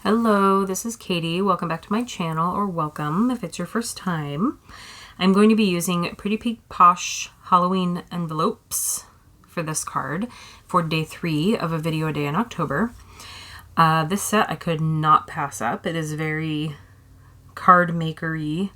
Hello, this is Katie. Welcome back to my channel, or welcome if it's your first time. I'm going to be using Pretty Posh Halloween envelopes for this card for day 3 of a video a day in October. This set I could not pass up. It is very card maker-y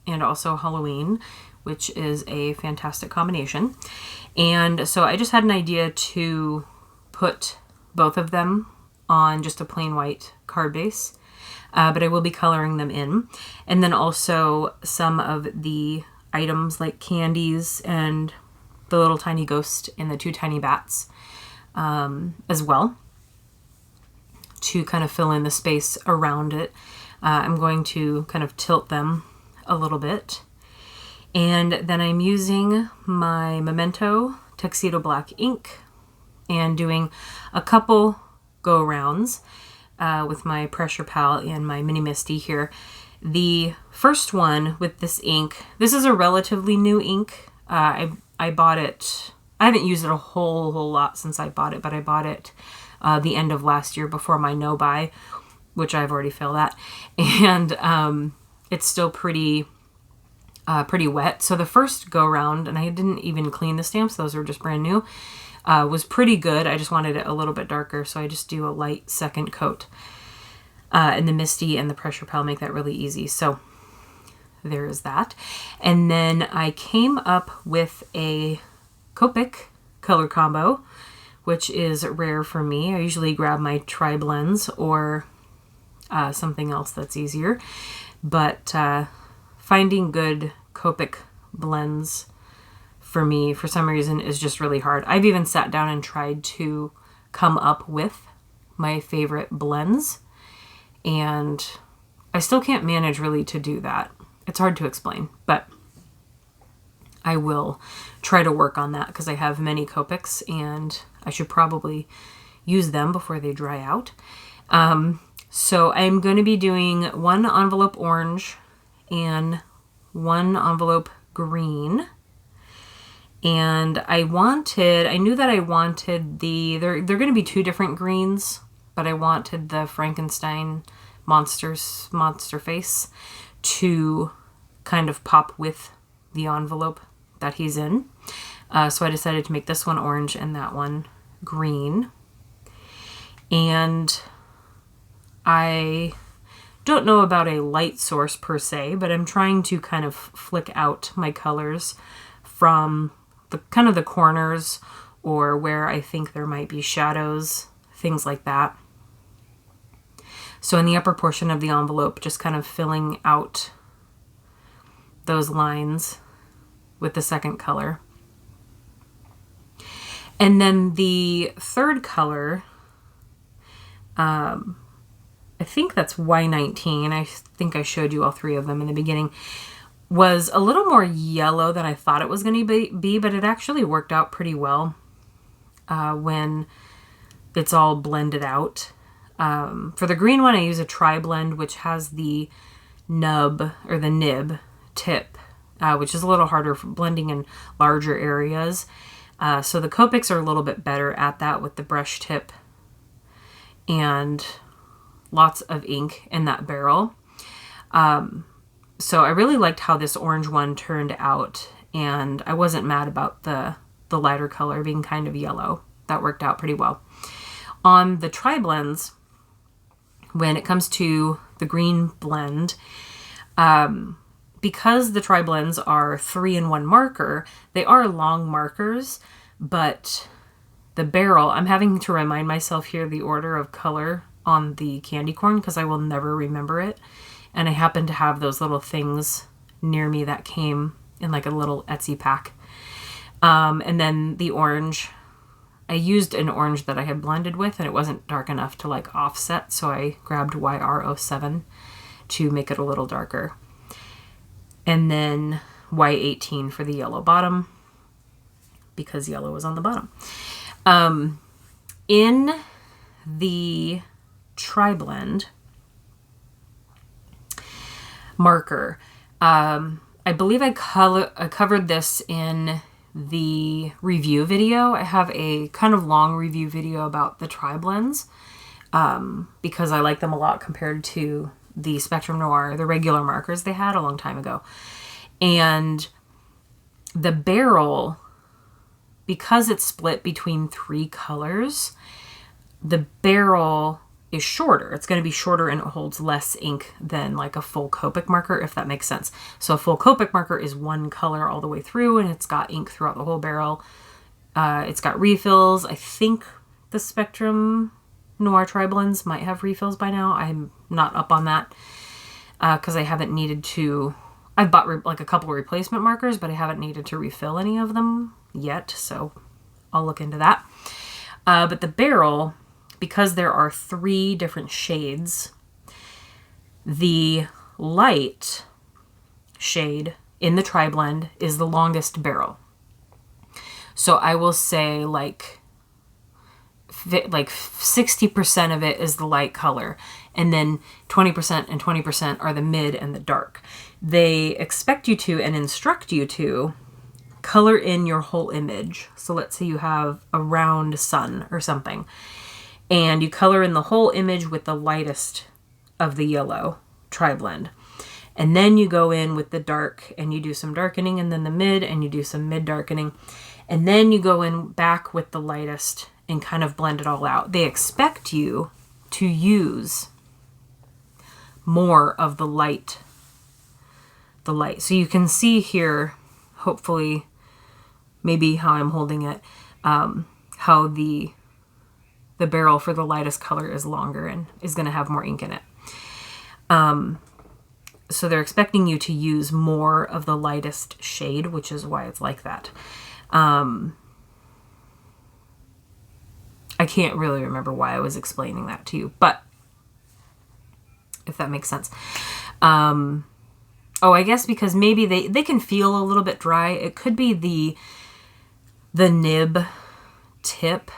and also Halloween, which is a fantastic combination. And so I just had an idea to put both of them on just a plain white card base, but I will be coloring them in. And then also some of the items like candies and the little tiny ghost and the 2 tiny bats as well, to kind of fill in the space around it. I'm going to kind of tilt them a little bit. And then I'm using my Memento Tuxedo Black ink and doing a couple go-arounds with my pressure pal and my mini Misty here. The first one with this ink, this is a relatively new ink. I bought it, I haven't used it a whole lot since I bought it, but I bought it the end of last year before my no-buy, which I've already filled at. And it's still pretty wet. So the first go-around, and I didn't even clean the stamps, those were just brand new, was pretty good. I just wanted it a little bit darker, so I just do a light second coat. And the Misty and the pressure pal make that really easy. So there is that. And then I came up with a Copic color combo, which is rare for me. I usually grab my tri-blends or something else that's easier. But finding good Copic blends for me, for some reason, is just really hard. I've even sat down and tried to come up with my favorite blends, and I still can't manage really to do that. It's hard to explain, but I will try to work on that because I have many Copics and I should probably use them before they dry out. So I'm going to be doing 1 envelope orange and 1 envelope green. And I knew that I wanted they're going to be 2 different greens, but I wanted the Frankenstein monster face to kind of pop with the envelope that he's in. So I decided to make this one orange and that one green. And I don't know about a light source per se, but I'm trying to kind of flick out my colors from the corners or where I think there might be shadows, things like that. So in the upper portion of the envelope, just kind of filling out those lines with the second color. And then the third color, I think that's Y19. I think I showed you all 3 of them in the beginning. Was a little more yellow than I thought it was going to be, but it actually worked out pretty well when it's all blended out. For the green one, I use a tri-blend, which has the nub or the nib tip, which is a little harder for blending in larger areas. So the Copics are a little bit better at that with the brush tip and lots of ink in that barrel. So I really liked how this orange one turned out, and I wasn't mad about the lighter color being kind of yellow. That worked out pretty well. On the tri-blends, when it comes to the green blend, because the tri-blends are 3-in-1 marker, they are long markers, but the barrel, I'm having to remind myself here the order of color on the candy corn because I will never remember it. And I happen to have those little things near me that came in like a little Etsy pack. And then the orange, I used an orange that I had blended with and it wasn't dark enough to like offset. So I grabbed YR07 to make it a little darker. And then Y18 for the yellow bottom because yellow was on the bottom. In the tri-blend marker, I believe I covered this in the review video. I have a kind of long review video about the tri-blends. because I like them a lot compared to the Spectrum Noir, the regular markers they had a long time ago. And the barrel, because it's split between 3 colors, the barrel is shorter. It's going to be shorter and it holds less ink than like a full Copic marker, if that makes sense. So a full Copic marker is 1 color all the way through and it's got ink throughout the whole barrel. It's got refills. I think the Spectrum Noir Tri-Blends might have refills by now. I'm not up on that because I haven't needed to. I've bought like a couple replacement markers, but I haven't needed to refill any of them yet, so I'll look into that. But the barrel, because there are 3 different shades, the light shade in the Tri-Blend is the longest barrel. So I will say like 60% of it is the light color, and then 20% and 20% are the mid and the dark. They expect you to and instruct you to color in your whole image. So let's say you have a round sun or something, and you color in the whole image with the lightest of the yellow Tri-Blend. And then you go in with the dark and you do some darkening, and then the mid and you do some mid darkening. And then you go in back with the lightest and kind of blend it all out. They expect you to use more of the light. So you can see here, hopefully, maybe how I'm holding it, how the barrel for the lightest color is longer and is going to have more ink in it. So they're expecting you to use more of the lightest shade, which is why it's like that. I can't really remember why I was explaining that to you, but if that makes sense. I guess because maybe they can feel a little bit dry. It could be the nib tip.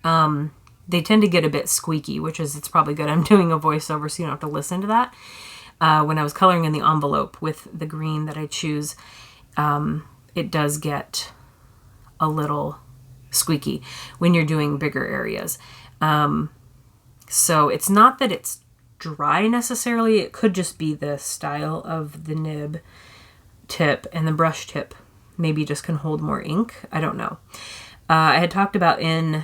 They tend to get a bit squeaky, which is, it's probably good I'm doing a voiceover so you don't have to listen to that. When I was coloring in the envelope with the green that I choose, it does get a little squeaky when you're doing bigger areas. So it's not that it's dry necessarily. It could just be the style of the nib tip, and the brush tip maybe just can hold more ink. I don't know. I had talked about in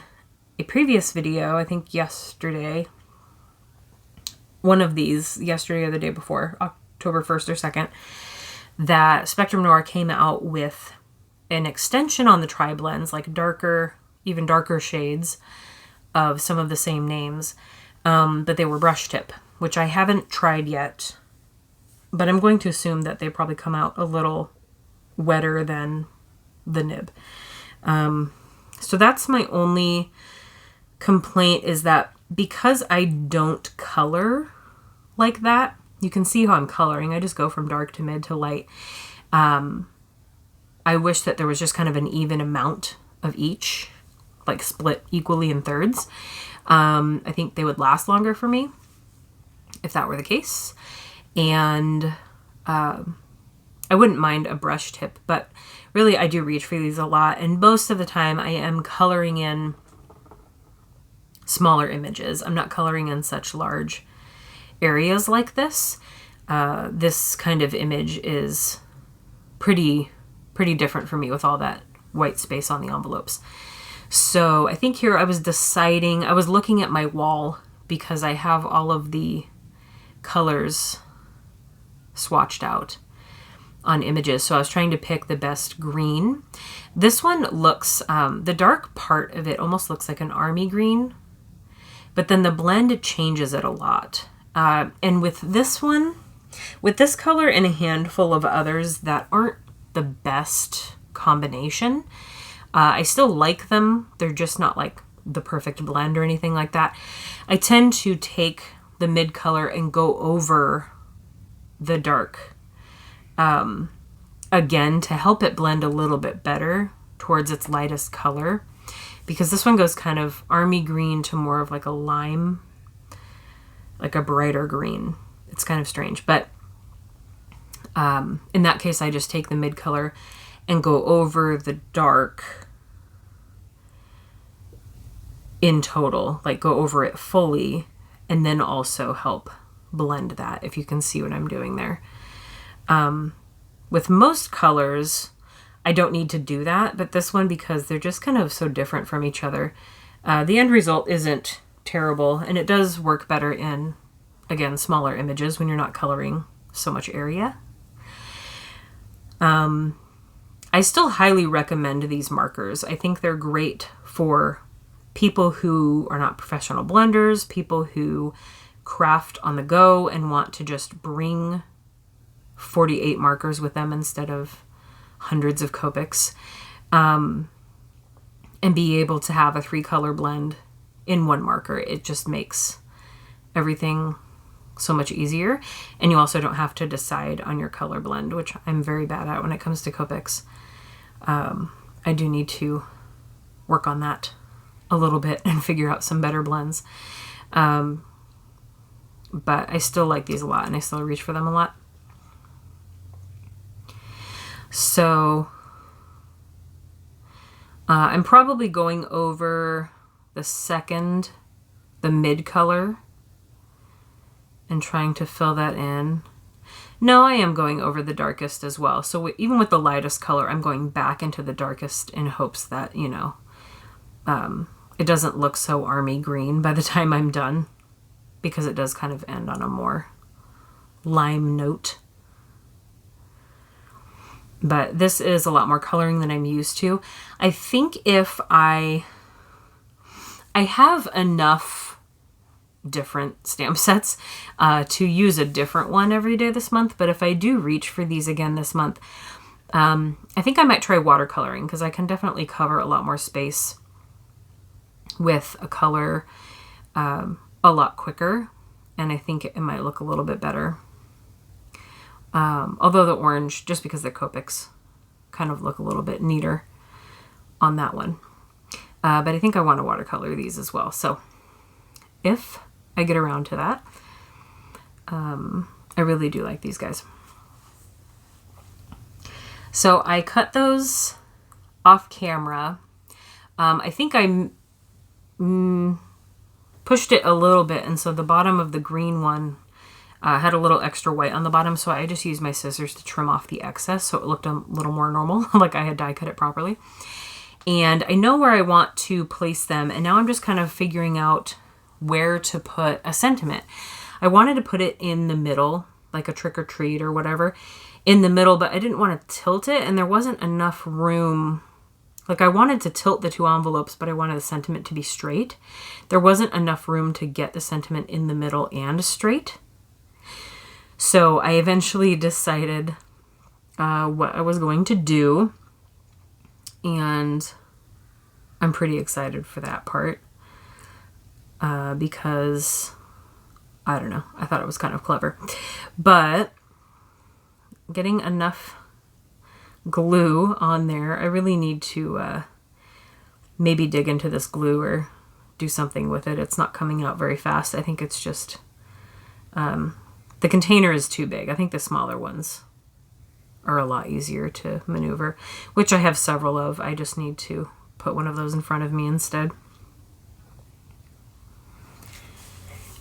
a previous video, I think yesterday, one of these, yesterday or the day before, October 1st or 2nd, that Spectrum Noir came out with an extension on the Tri-Blends, like darker, even darker shades of some of the same names, but they were brush tip, which I haven't tried yet, but I'm going to assume that they probably come out a little wetter than the nib. So that's my only complaint, is that because I don't color like that, you can see how I'm coloring. I just go from dark to mid to light. I wish that there was just kind of an even amount of each, like split equally in thirds. I think they would last longer for me if that were the case. And I wouldn't mind a brush tip, but really I do reach for these a lot. And most of the time I am coloring in smaller images. I'm not coloring in such large areas like this. This kind of image is pretty different for me with all that white space on the envelopes. So I think here I was deciding, I was looking at my wall because I have all of the colors swatched out on images. So I was trying to pick the best green. This one looks, the dark part of it almost looks like an army green, but then the blend, it changes it a lot. And with this one, with this color and a handful of others that aren't the best combination, I still like them. They're just not like the perfect blend or anything like that. I tend to take the mid color and go over the dark again to help it blend a little bit better towards its lightest color, because this one goes kind of army green to more of like a lime, like a brighter green. It's kind of strange, but in that case I just take the mid color and go over the dark in total, like go over it fully, and then also help blend that, if you can see what I'm doing there. With most colors, I don't need to do that, but this one, because they're just kind of so different from each other, the end result isn't terrible, and it does work better in, again, smaller images when you're not coloring so much area. I still highly recommend these markers. I think they're great for people who are not professional blenders, people who craft on the go and want to just bring 48 markers with them instead of hundreds of Copics, and be able to have a 3-color blend in one marker. It just makes everything so much easier, and you also don't have to decide on your color blend, which I'm very bad at when it comes to Copics. I do need to work on that a little bit and figure out some better blends. But I still like these a lot, and I still reach for them a lot. So I'm probably going over the mid color, and trying to fill that in. No, I am going over the darkest as well. So even with the lightest color, I'm going back into the darkest in hopes that, you know, it doesn't look so army green by the time I'm done, because it does kind of end on a more lime note. But this is a lot more coloring than I'm used to. I think if I have enough different stamp sets to use a different one every day this month, but if I do reach for these again this month, I think I might try watercoloring, because I can definitely cover a lot more space with a color a lot quicker, and I think it might look a little bit better. Although the orange, just because the Copics kind of look a little bit neater on that one. But I think I want to watercolor these as well. So if I get around to that, I really do like these guys. So I cut those off camera. I think I pushed it a little bit, and so the bottom of the green one had a little extra white on the bottom, so I just used my scissors to trim off the excess so it looked a little more normal, like I had die cut it properly. And I know where I want to place them, and now I'm just kind of figuring out where to put a sentiment. I wanted to put it in the middle, like a trick or treat or whatever, in the middle, but I didn't want to tilt it, and there wasn't enough room. Like, I wanted to tilt the 2 envelopes, but I wanted the sentiment to be straight. There wasn't enough room to get the sentiment in the middle and straight. So I eventually decided what I was going to do, and I'm pretty excited for that part because, I don't know, I thought it was kind of clever. But getting enough glue on there, I really need to maybe dig into this glue or do something with it. It's not coming out very fast. I think it's just... the container is too big. I think the smaller ones are a lot easier to maneuver, which I have several of. I just need to put one of those in front of me instead.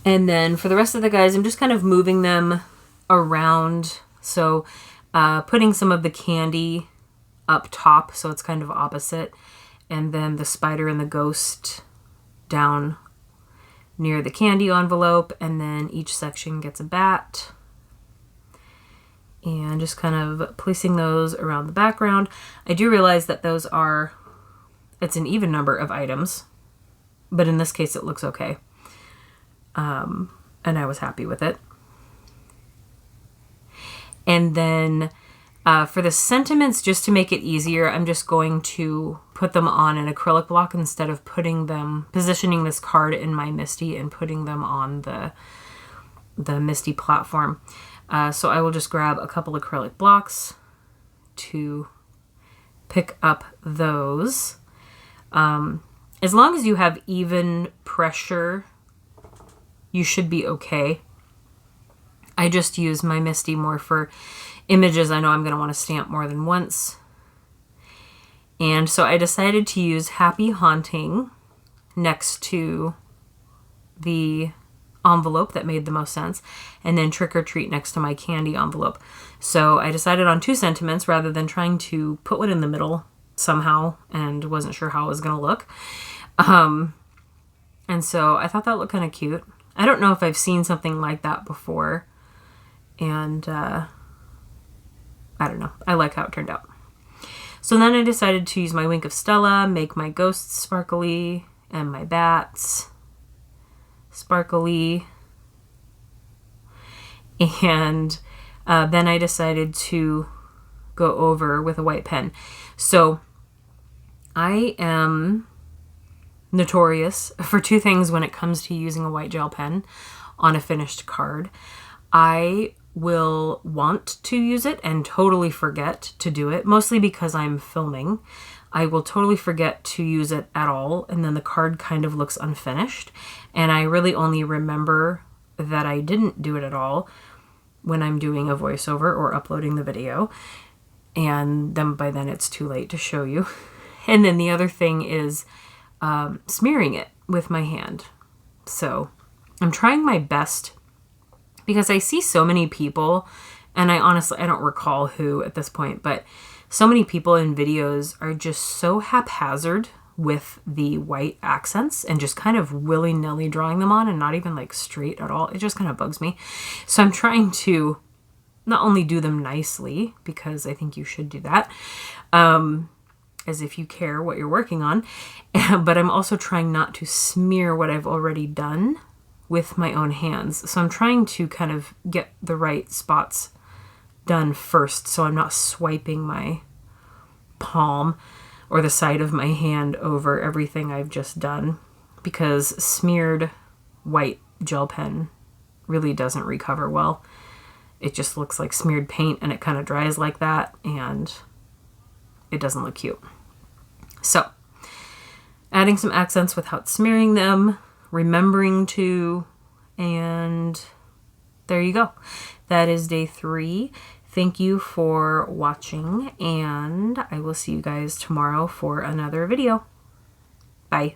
And then for the rest of the guys, I'm just kind of moving them around. So putting some of the candy up top, so it's kind of opposite, and then the spider and the ghost down near the candy envelope, and then each section gets a bat. And just kind of placing those around the background. I do realize that those are, it's an even number of items, but in this case it looks okay. And I was happy with it. And then for the sentiments, just to make it easier, I'm just going to put them on an acrylic block instead of positioning this card in my Misty and putting them on the Misty platform. So I will just grab a couple acrylic blocks to pick up those. As long as you have even pressure, you should be okay. I just use my Misty more for images I know I'm going to want to stamp more than once. And so I decided to use Happy Haunting next to the envelope that made the most sense, and then trick or treat next to my candy envelope. So I decided on 2 sentiments rather than trying to put one in the middle somehow, and wasn't sure how it was going to look. And so I thought that looked kind of cute. I don't know if I've seen something like that before, and I don't know. I like how it turned out. So then I decided to use my Wink of Stella, make my ghosts sparkly, and my bats sparkly. And then I decided to go over with a white pen. So I am notorious for 2 things when it comes to using a white gel pen on a finished card. I will want to use it and totally forget to do it, mostly because I'm filming. I will totally forget to use it at all, and then the card kind of looks unfinished, and I really only remember that I didn't do it at all when I'm doing a voiceover or uploading the video, and then by then it's too late to show you. And then the other thing is smearing it with my hand. So I'm trying my best, because I see so many people, and I don't recall who at this point, but so many people in videos are just so haphazard with the white accents and just kind of willy-nilly drawing them on and not even like straight at all. It just kind of bugs me. So I'm trying to not only do them nicely, because I think you should do that, as if you care what you're working on, but I'm also trying not to smear what I've already done with my own hands. So I'm trying to kind of get the right spots done first, so I'm not swiping my palm or the side of my hand over everything I've just done, because smeared white gel pen really doesn't recover well. It just looks like smeared paint, and it kind of dries like that, and it doesn't look cute. So adding some accents without smearing them, remembering to, and there you go. That is day 3. Thank you for watching, and I will see you guys tomorrow for another video. Bye.